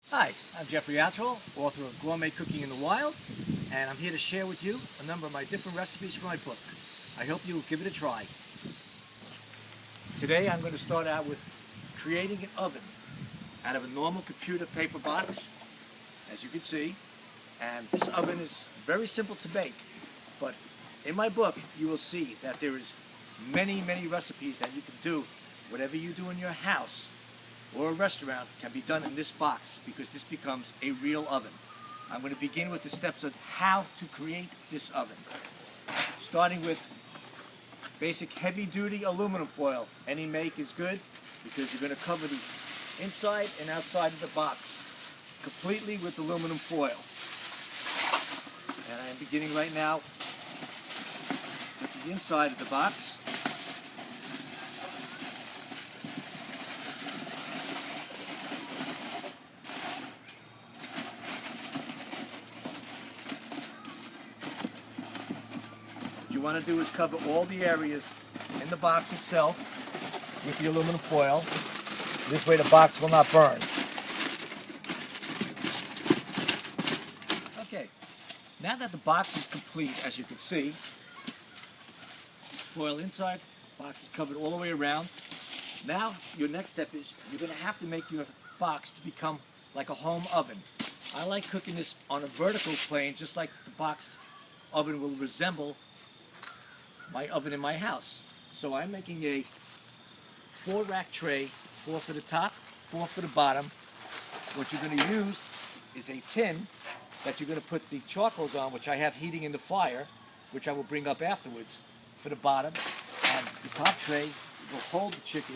Hi, I'm Jeffrey Altschul, author of Gourmet Cooking in the Wild, and I'm here to share with you a number of my different recipes from my book. I hope you will give it a try. Today I'm going to start out with creating an oven out of a normal computer paper box, as you can see, and this oven is very simple to make, but in my book you will see that there is many recipes that you can do. Whatever you do in your house or a restaurant can be done in this box because this becomes a real oven. I'm going to begin with the steps of how to create this oven. Starting with basic heavy-duty aluminum foil. Any make is good because you're going to cover the inside and outside of the box completely with aluminum foil. And I am beginning right now with the inside of the box. What you want to do is cover all the areas in the box itself with the aluminum foil. This way the box will not burn. Okay, now that the box is complete, as you can see, foil inside, box is covered all the way around. Now your next step is you're going to have to make your box to become like a home oven. I like cooking this on a vertical plane just like the box oven will resemble my oven in my house. So I'm making a 4-rack tray, 4 for the top, 4 for the bottom. What you're going to use is a tin that you're going to put the charcoals on, which I have heating in the fire, which I will bring up afterwards, for the bottom. And the top tray will hold the chicken.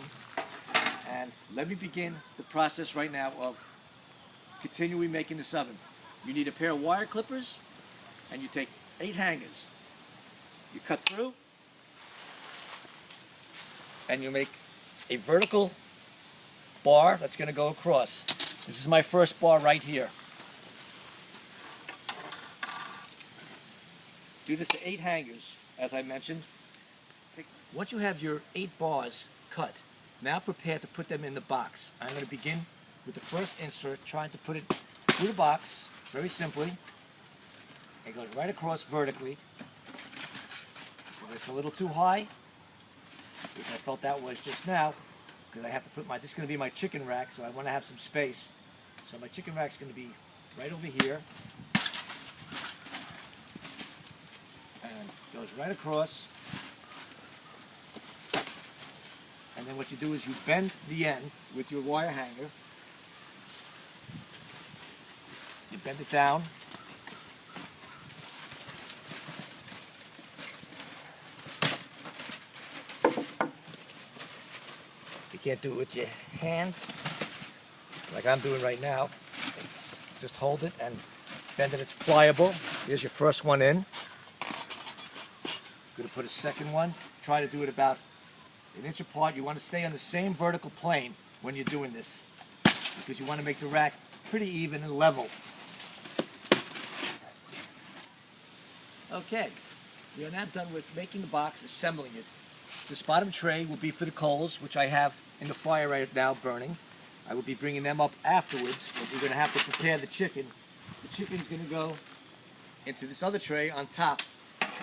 And let me begin the process right now of continuing making this oven. You need a pair of wire clippers, and you take 8 hangers. You cut through, and you make a vertical bar that's going to go across. This is my first bar right here. Do this to 8 hangers, as I mentioned. Once you have your 8 bars cut, now prepare to put them in the box. I'm going to begin with the first insert, trying to put it through the box, very simply. It goes right across vertically. If it's a little too high, which I felt that was just now, because I have to put this is going to be my chicken rack, so I want to have some space. So my chicken rack is going to be right over here. And it goes right across. And then what you do is you bend the end with your wire hanger. You bend it down. You can't do it with your hand, like I'm doing right now. It's just hold it and bend it. It's pliable. Here's your first one in. Going to put a second one. Try to do it about 1 inch apart. You want to stay on the same vertical plane when you're doing this, because you want to make the rack pretty even and level. Okay, we are now done with making the box, assembling it. This bottom tray will be for the coals, which I have in the fire right now burning. I will be bringing them up afterwards, but we're going to have to prepare the chicken. The chicken's going to go into this other tray on top,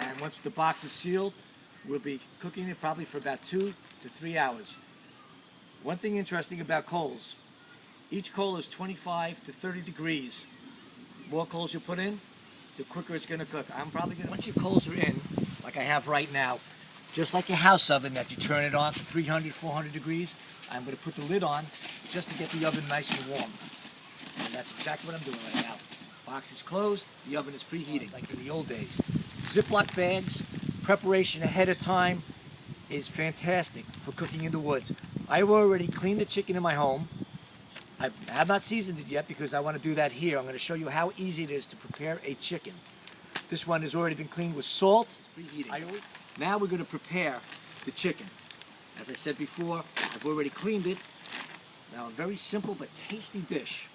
and once the box is sealed, we'll be cooking it probably for about 2 to 3 hours. One thing interesting about coals, each coal is 25 to 30 degrees. The more coals you put in, the quicker it's going to cook. I'm probably going to, once your coals are in, like I have right now, just like your house oven that you turn it on to 300, 400 degrees, I'm going to put the lid on just to get the oven nice and warm. And that's exactly what I'm doing right now. Box is closed, the oven is preheating, like in the old days. Ziploc bags, preparation ahead of time is fantastic for cooking in the woods. I've already cleaned the chicken in my home. I have not seasoned it yet because I want to do that here. I'm going to show you how easy it is to prepare a chicken. This one has already been cleaned with salt. Preheating. Now we're going to prepare the chicken. As I said before, I've already cleaned it. Now a very simple but tasty dish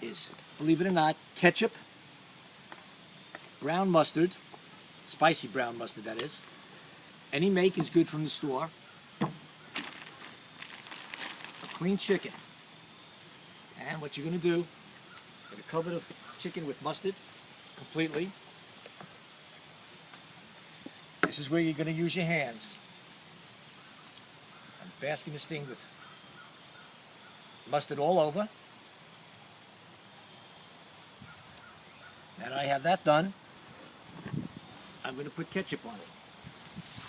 is, believe it or not, ketchup, brown mustard, spicy brown mustard that is. Any make is good from the store. A clean chicken. And what you're going to do, you're going to cover the chicken with mustard completely. This is where you're going to use your hands. I'm basking this thing with mustard all over. Now that I have that done, I'm going to put ketchup on it.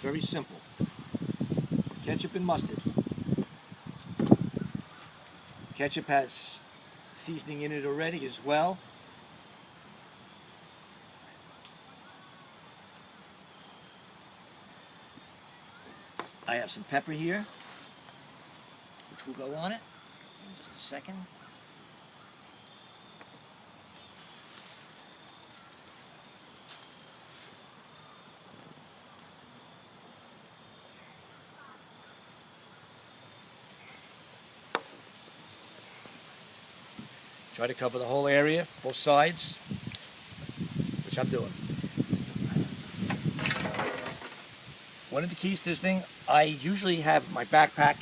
Very simple. Ketchup and mustard. Ketchup has seasoning in it already as well. I have some pepper here, which will go on it in just a second. Try to cover the whole area, both sides, which I'm doing. One of the keys to this thing, I usually have my backpack.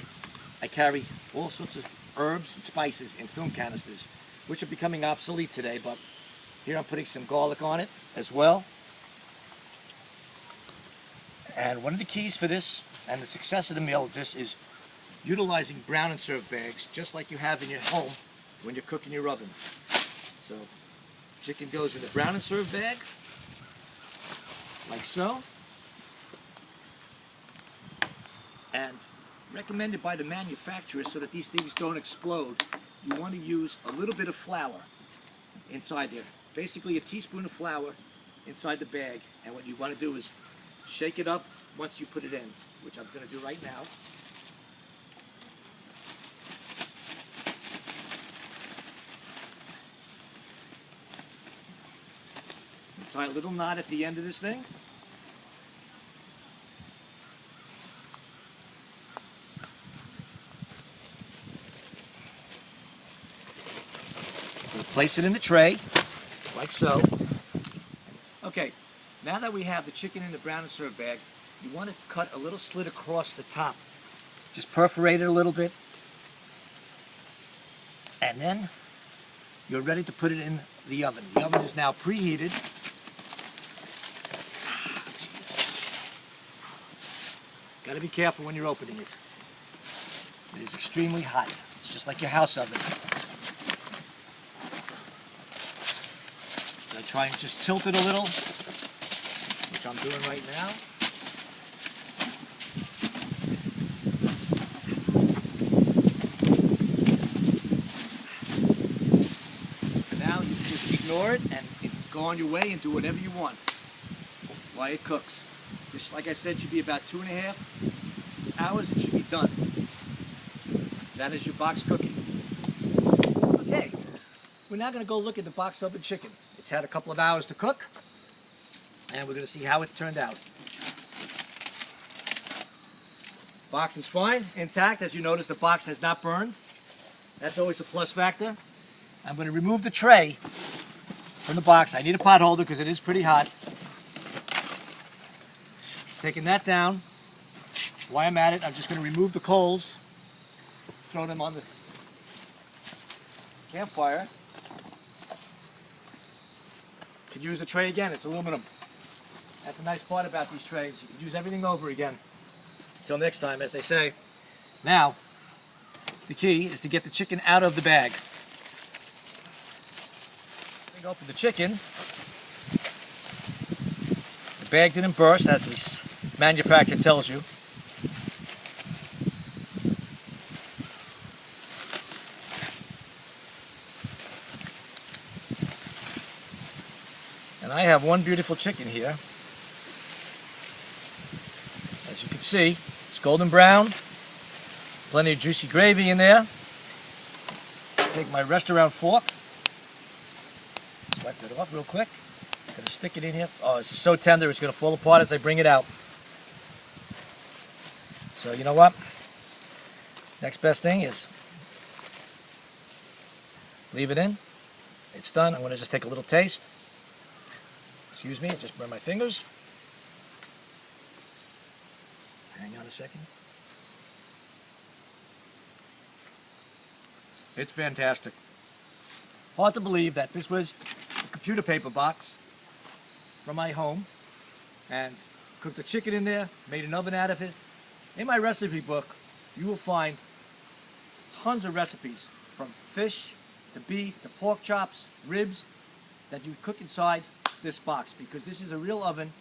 I carry all sorts of herbs and spices in film canisters, which are becoming obsolete today, but here I'm putting some garlic on it as well. And one of the keys for this, and the success of the meal of this, is utilizing brown and serve bags, just like you have in your home when you're cooking your oven. So, chicken goes in the brown and serve bag, like so. And recommended by the manufacturer so that these things don't explode, you want to use a little bit of flour inside there. Basically a teaspoon of flour inside the bag, and what you want to do is shake it up once you put it in, which I'm going to do right now. Tie a little knot at the end of this thing. We'll place it in the tray, like so. Okay, now that we have the chicken in the brown and serve bag, you want to cut a little slit across the top. Just perforate it a little bit. And then you're ready to put it in the oven. The oven is now preheated. Got to be careful when you're opening it. It is extremely hot. It's just like your house oven. So I try and just tilt it a little, which I'm doing right now. And now you just ignore it and go on your way and do whatever you want while it cooks. This, like I said, should be about 2.5 hours. It should be done. That is your box cooking. Okay, we're now going to go look at the box oven chicken. It's had a couple of hours to cook, and we're going to see how it turned out. Box is fine, intact. As you notice, the box has not burned. That's always a plus factor. I'm going to remove the tray from the box. I need a pot holder because it is pretty hot. Taking that down, while I'm at it, I'm just going to remove the coals, throw them on the campfire. Could use the tray again, it's aluminum. That's a nice part about these trays. You can use everything over again. Until next time, as they say. Now, the key is to get the chicken out of the bag. Open the chicken. The bag didn't burst, as the manufacturer tells you. And I have one beautiful chicken here. As you can see, it's golden brown, plenty of juicy gravy in there. Take my restaurant fork, swipe it off real quick. I'm going to stick it in here. Oh, this is so tender it's going to fall apart as I bring it out. So you know what? Next best thing is leave it in. It's done. I'm going to just take a little taste. Excuse me, I just burn my fingers. Hang on a second. It's fantastic. Hard to believe that this was a computer paper box from my home, and cooked the chicken in there, made an oven out of it. In my recipe book, you will find tons of recipes from fish to beef to pork chops, ribs, that you cook inside this box, because this is a real oven.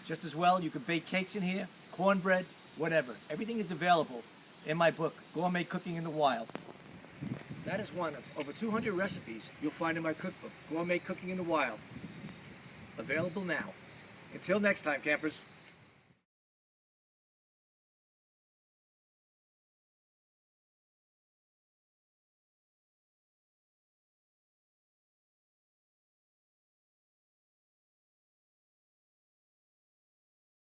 Just as well, you could bake cakes in here, cornbread, whatever. Everything is available in my book, Gourmet Cooking in the Wild. That is one of over 200 recipes you'll find in my cookbook, Gourmet Cooking in the Wild. Available now. Until next time, campers.